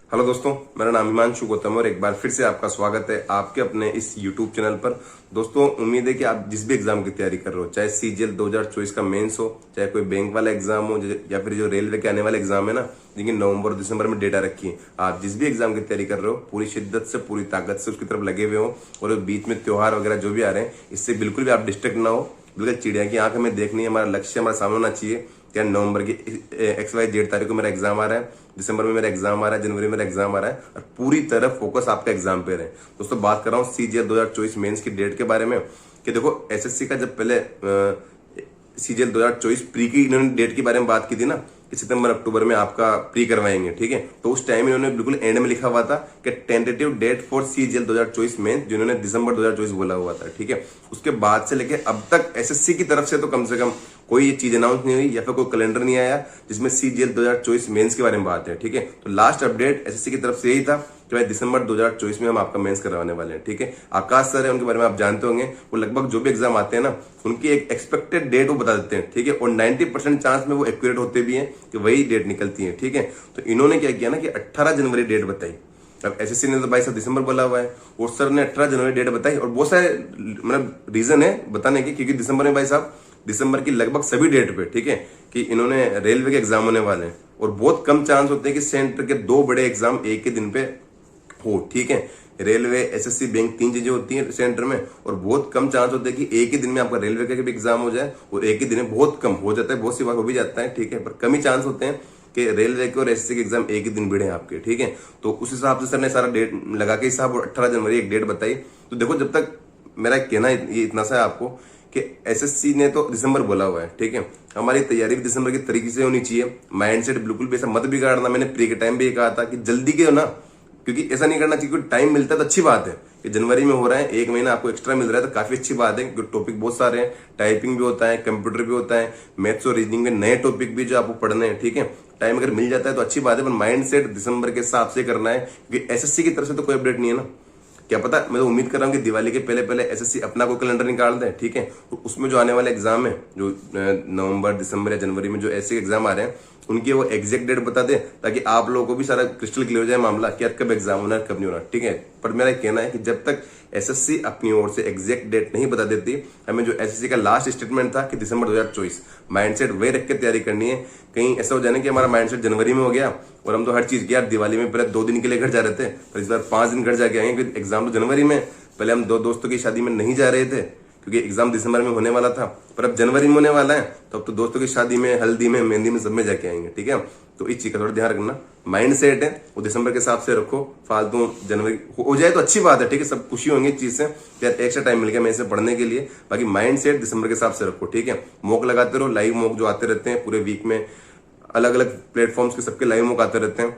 Hello दोस्तों, मेरा नाम हिमांशु गौतम और एक बार फिर से आपका स्वागत है आपके अपने इस यूट्यूब चैनल पर। दोस्तों, उम्मीद है कि आप जिस भी एग्जाम की तैयारी कर रहे हो, चाहे सीजीएल 2024 का मेंस हो, चाहे कोई बैंक वाला एग्जाम हो, या फिर जो रेलवे के आने वाले एग्जाम है ना, जिनकी नवंबर और दिसंबर में डेटा रखी है, आप जिस भी एग्जाम की तैयारी कर रहे हो पूरी शिद्दत से, पूरी ताकत से उसकी तरफ लगे हुए हो और बीच में त्योहार वगैरह जो भी आ रहे हैं, इससे बिल्कुल भी आप डिस्ट्रैक्ट ना हो। बिल्कुल चिड़िया की आंख हमें देखनी है, हमारा लक्ष्य हमारे सामने होना चाहिए। क्या नवंबर की XYZ तारीख को मेरा एग्जाम आ रहा है, दिसंबर में मेरा एग्जाम आ रहा है, जनवरी में मेरा एग्जाम आ रहा है और पूरी तरह फोकस आपका एग्जाम पे रहे। दोस्तों, बात कर रहा हूँ सीजीएल 2024 मेंस की डेट के बारे में कि देखो, एसएससी का जब पहले सीजीएल 2024 प्री की इन्होंने डेट के बारे में बात की थी ना कि सितंबर अक्टूबर में आपका प्री करवाएंगे, ठीक है। तो उस टाइम इन्होंने बिल्कुल एंड में लिखा हुआ था कि tentative date for CGL 2024 mains, जिन्होंने दिसंबर 2024 बोला हुआ था, ठीक है। उसके बाद से लेके अब तक एसएससी की तरफ से तो कम से कम कोई ये चीज अनाउंस नहीं हुई या फिर कोई कैलेंडर नहीं आया जिसमें सीजीएल 2024 मेंस के बारे में बात है, ठीक है। तो लास्ट अपडेट एसएससी की तरफ से यही था कि भाई दिसंबर 2024 में हम आपका मेंस करवाने वाले हैं, ठीक है। आकाश सर है, उनके बारे में आप जानते होंगे। वो लगभग जो भी एग्जाम आते हैं ना, उनकी एक एक्सपेक्टेड डेट वो बता देते हैं, ठीक है। और 90% चांस में वो एक्यूरेट होते भी हैं कि वही डेट निकलती है, ठीक है। तो इन्होंने क्या किया ना कि 18 जनवरी डेट बताई। अब एसएससी ने तो भाई साहब दिसंबर बोला हुआ है और सर ने 18 जनवरी डेट बताई और बहुत सारे मतलब रीजन है बताने के, क्योंकि दिसंबर में भाई साहब दिसंबर की लगभग सभी डेट पे, ठीक है, कि इन्होंने रेलवे के एग्जाम होने वाले हैं और बहुत कम चांस होते हैं कि सेंटर के दो बड़े एग्जाम एक ही दिन पे हो, ठीक है। रेलवे, एसएससी, बैंक, तीन चीजें होती हैं सेंटर में और बहुत कम चांस होते हैं कि एक ही दिन में आपका रेलवे का भी एग्जाम हो जाए और एक ही दिन में बहुत कम हो जाता है, बहुत सी बार हो भी जाता है, ठीक है। पर कम ही चांस होते हैं कि रेलवे के और एसएससी के एग्जाम एक ही दिन भिड़े आपके, ठीक है। तो उस हिसाब से सर ने सारा डेट लगा के हिसाब और 18 जनवरी एक डेट बताई। तो देखो, जब तक मेरा कहना ये इतना सा है आपको कि एसएससी ने तो दिसंबर बोला हुआ है, ठीक है। हमारी तैयारी भी दिसंबर की तरीके से होनी चाहिए। माइंडसेट बिल्कुल भी ऐसा मत बिगाड़ना। मैंने प्री के टाइम भी ये कहा था कि जल्दी के हो ना, क्योंकि ऐसा नहीं करना चाहिए। क्योंकि टाइम मिलता है तो अच्छी बात है कि जनवरी में हो रहा है, एक महीना आपको एक्स्ट्रा मिल रहा है तो काफी अच्छी बात है, क्योंकि टॉपिक बहुत सारे हैं। टाइपिंग भी होता है, कंप्यूटर भी होता है, मैथ्स और रीजनिंग में नए टॉपिक भी जो आपको पढ़ने हैं, ठीक है। टाइम अगर मिल जाता है तो अच्छी बात है, पर माइंड सेट दिसंबर के हिसाब से करना है, क्योंकि एसएससी की तरफ से तो कोई अपडेट नहीं है ना। क्या पता, मैं तो उम्मीद कर रहा हूँ कि दिवाली के पहले पहले एसएससी अपना कोई कैलेंडर निकाल दे, ठीक है। तो उसमें जो आने वाले एग्जाम है, जो नवंबर, दिसंबर या जनवरी में जो ऐसे एग्जाम आ रहे हैं, उनकी वो एग्जैक्ट डेट बता दे, ताकि आप लोगों को भी सारा क्रिस्टल क्लियर हो जाए मामला कि कब एग्जाम होना है, कब नहीं होना, ठीक है। पर मेरा कहना है कि जब तक एसएससी अपनी ओर से एग्जैक्ट डेट नहीं बता देती, हमें जो एसएससी का लास्ट स्टेटमेंट था कि दिसंबर 2024, माइंडसेट वही रख के तैयारी करनी है। कहीं ऐसा हो जाए कि हमारा माइंडसेट जनवरी में हो गया और हम तो हर चीज यार दिवाली में पहले 2 दिन के लिए घर जा रहे थे, पर इस बार 5 दिन घर जाके आएंगे, एग्जाम तो जनवरी में। पहले हम 2 दोस्तों की शादी में नहीं जा रहे थे क्योंकि एग्जाम दिसंबर में होने वाला था, पर अब जनवरी में होने वाला है, तो अब तो दोस्तों की शादी में, हल्दी में, मेहंदी में, सब में जाके आएंगे, ठीक है। तो इस चीज का थोड़ा ध्यान रखना। माइंड सेट है वो दिसंबर के हिसाब से रखो, फालतू जनवरी हो जाए तो अच्छी बात है, ठीक है। सब खुशी होंगी इस चीज से यार एक्स्ट्रा टाइम मिल गया मैं इसे पढ़ने के लिए। बाकी माइंड सेट दिसंबर के हिसाब से रखो, ठीक है। मॉक लगाते रहो, लाइव मॉक जो आते रहते हैं पूरे वीक में, अलग अलग प्लेटफॉर्म्स के सबके लाइव मॉक आते रहते हैं,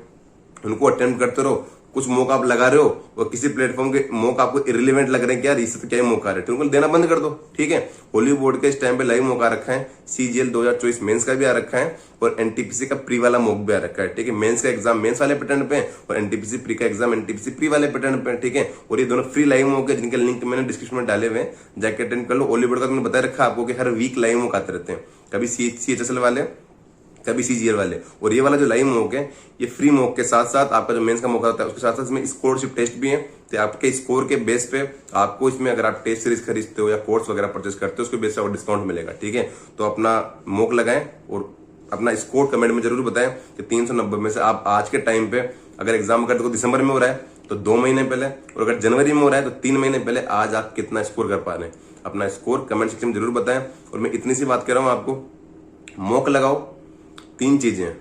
उनको अटेम्प्ट करते रहो। कुछ मौका आप लगा रहे हो और किसी प्लेटफॉर्म के मौका आपको इरिलेवेंट लग रहे हैं, क्या इससे तो क्या मौका रहे, उनको देना बंद कर दो, ठीक है। होली बोर्ड के इस टाइम पे लाइव मौका रखा है, सीजीएल 2024 मेंस का भी आ रखा है और एनटीपीसी का प्री वाला मॉक भी आ रखा है, ठीक है। मेंस का एग्जाम मेंस वाले पैटर्न पे और एनटीपीसी प्री का एग्जाम एनटीपीसी प्री वाले पैटर्न पे, ठीक है। और ये दोनों फ्री लाइव मॉक है, जिनके लिंक मैंने डिस्क्रिप्शन में डाले हुए हैं, जाके अटेंड कर लो। होली बोर्ड का मैंने बताया रखा आपको कि हर वीक लाइव मॉक आते रहते हैं, कभी CHSL वाले, कभी सीजीएल वाले। और ये वाला जो लाइव मॉक है, ये फ्री मॉक के साथ साथ आपका जो मेंस का मौका होता है उसके साथ साथ इसमें स्कोरशिप टेस्ट भी है। तो आपके स्कोर के बेस पे आपको इसमें, अगर आप टेस्ट सीरीज खरीदते हो या कोर्स वगैरह परचेस करते हो, उसके बेस पे आपको डिस्काउंट मिलेगा, ठीक है। तो अपना मॉक लगाएं और अपना स्कोर कमेंट में जरूर बताएं कि 390 में से आप आज के टाइम पे अगर एग्जाम करते हो, दिसंबर में हो रहा है तो 2 महीने पहले, और अगर जनवरी में हो रहा है तो 3 महीने पहले आज आप कितना स्कोर कर पा रहे हैं। अपना स्कोर कमेंट सेक्शन में जरूर बताएं। और मैं इतनी सी बात कह रहा हूं आपको, मॉक लगाओ, 3 चीजें हैं।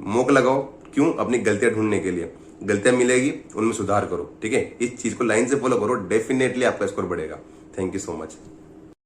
मॉक लगाओ क्यों? अपनी गलतियां ढूंढने के लिए, गलतियां मिलेगी उनमें सुधार करो, ठीक है। इस चीज को लाइन से फॉलो करो, डेफिनेटली आपका स्कोर बढ़ेगा। Thank you so much.